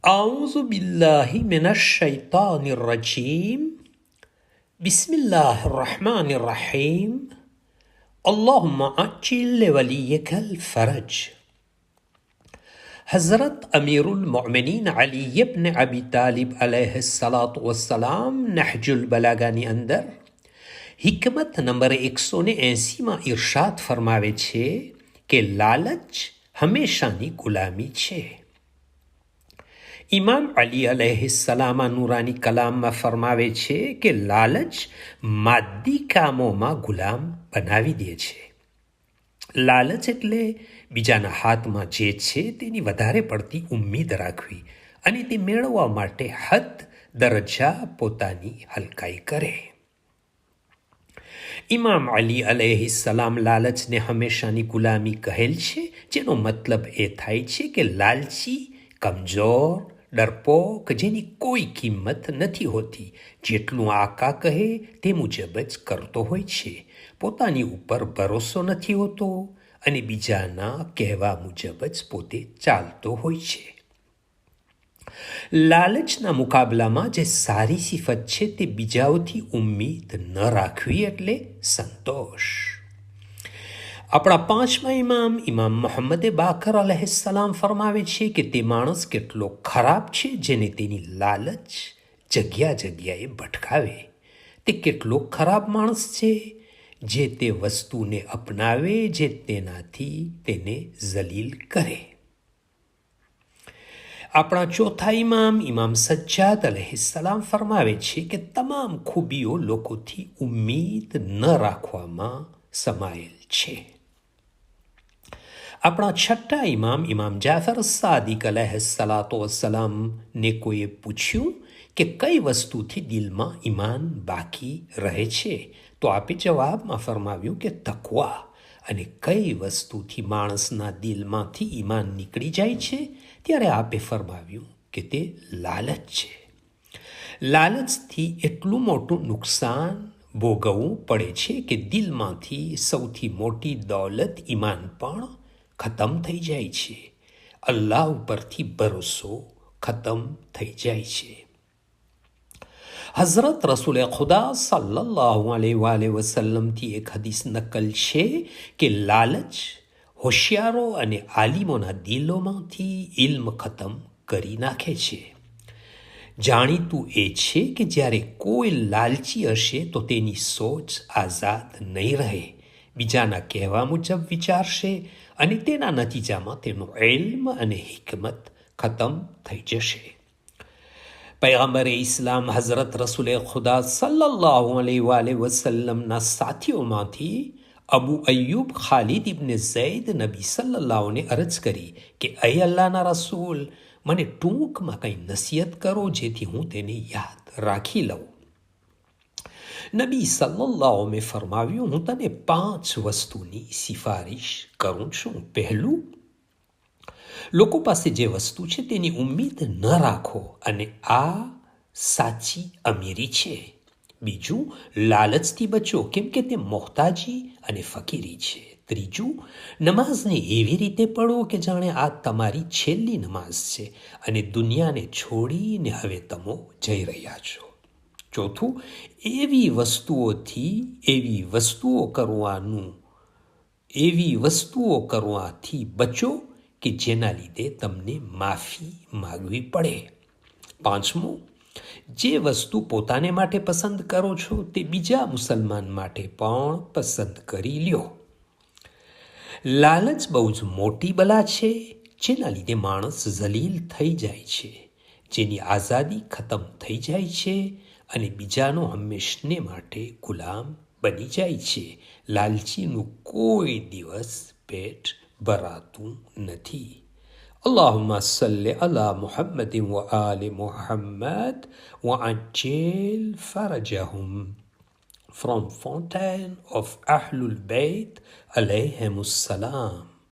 أعوذ بالله من الشيطان الرجيم بسم الله الرحمن الرحيم اللهم عجل لوليك الفرج. हज़रत अमीरुल मोमिनीन अली इब्न अबी तालिब अलैहिस्सलातु वस्सलाम नहजुल બલાગાની અંદર હિકમત નંબર 180માં ઇરશાદ ફરમાવે છે કે લાલચ હંમેશાની ગુલામી છે. ઇમામ અલી અલૈહિસ્સલામ નૂરાની કલામમાં ફરમાવે છે કે લાલચ માદ્દી કામોમાં ગુલામ બનાવી દે છે. લાલચ એટલે બીજાના હાથમાં જે છે તેની વધારે પડતી ઉમ્મીદ રાખવી અને તે મેળવવા માટે હદ દરજ્જા પોતાની હલકાઈ કરે. ઇમામ અલી અલૈહિસ્સલામ લાલચને હંમેશાની ગુલામી કહેલ છે, જેનો મતલબ એ થાય છે કે લાલચી, કમજોર, ડરપોક, જેની કોઈ કિંમત નથી હોતી, જેટલું આકા કહે તે મુજબ જ કરતો હોય છે, પોતાની ઉપર ભરોસો નથી હોતો અને બીજાના કહેવા મુજબ જ પોતે ચાલતો હોય છે. લાલચના મુકાબલામાં જે સારી સિફત છે તે બીજાઓથી ઉમ્મીદ ન રાખવી એટલે સંતોષ. આપણા પાંચમા ઇમામ મોહમ્મદ બાકર અલૈહિસ્સલામ ફરમાવે છે કે તે માણસ કેટલો ખરાબ છે જેને તેની લાલચ જગ્યા જગ્યાએ ભટકાવે. તે કેટલો ખરાબ માણસ છે જે તે વસ્તુને અપનાવે જે તેનાથી તેને જલીલ કરે. આપણા ચોથા ઇમામ સજ્જાદ અલૈહિસ્સલામ ફરમાવે છે કે તમામ ખૂબીઓ લોકોથી ઉમ્મીદ ન રાખવામાં સમાયેલ છે. આપણા છઠ્ઠા ઇમામ જાફર સાદિક અલૈહિસ્સલાતુ વસ્સલામને કોઈએ પૂછ્યું કે કઈ વસ્તુથી દિલમાં ઈમાન બાકી રહે છે, તો આપે જવાબમાં ફરમાવ્યું કે તકવા. અને કઈ વસ્તુથી માણસના દિલમાંથી ઈમાન નીકળી જાય છે, ત્યારે આપે ફરમાવ્યું કે તે લાલચ છે. લાલચથી એટલું મોટું નુકસાન ભોગવવું પડે છે કે દિલમાંથી સૌથી મોટી દૌલત ઈમાન પણ ખતમ થઈ જાય છે. અલ્લાહ ઉપરથી ભરોસો ખતમ થઈ જાય છે. હઝરત રસૂલ ખુદા સલ્લલ્લાહુ અલૈહિ વસલ્લમથી એક હદીસ નકલ છે કે લાલચ હોશિયારો અને આલિમોના દિલોમાંથી ઇલ્મ ખતમ કરી નાખે છે. જાણીતું એ છે કે જ્યારે કોઈ લાલચી હશે તો તેની સોચ આઝાદ નહીં રહે, બીજાના કહેવા મુજબ વિચારશે અને તેના નતીજામાં તેનો ઇલ્મ અને હિકમત ખતમ થઈ જશે. પૈગંબરે ઇસ્લામ હઝરત રસૂલ ખુદા સલ્લલ્લાહુ અલૈહિ વસલ્લમના સાથીઓમાંથી અબુ અય્યુબ ખાલિદ ઇબ્ન ઝૈદ નબી સલ્લલ્લાહુને અરજ કરી કે અય અલ્લાહના રસૂલ, મને ટૂંકમાં કંઈ નસીહત કરો જેથી હું તેને યાદ રાખી લઉં. નબી સલ્લલ્લાહુએ ફરમાવ્યું, હું તને 5 વસ્તુની સિફારિશ કરું છું. પહેલું, લોકો પાસે જે વસ્તુ છે તેની ઉમ્મીદ ન રાખો અને આ સાચી અમીરી છે. બીજું, લાલચથી બચો કેમ કે તે મોહતાજી અને ફકીરી છે. ત્રીજું, નમાઝને એવી રીતે પઢો કે જાણે આ તમારી છેલ્લી નમાઝ છે અને દુનિયાને છોડીને હવે તમે જઈ રહ્યા છો. ચોથું, એવી વસ્તુઓ કરવાથી બચો કે જેના લીધે તમને માફી માગવી પડે. પાંચમું, જે વસ્તુ પોતાને માટે પસંદ કરો છો તે બીજા મુસલમાન માટે પણ પસંદ કરી લ્યો. લાલચ બહુ જ મોટી બલા છે જેના લીધે માણસ જલીલ થઈ જાય છે, જેની આઝાદી ખતમ થઈ જાય છે અને બીજાનો હંમેશને માટે ગુલામ બની જાય છે. લાલચીનું કોઈ દિવસ પેટ ભરાતું નથી. اللهم صل على محمد وآل محمد وعجل فرجهم. From Fountain of Ahlul Bayt alayhim السلام.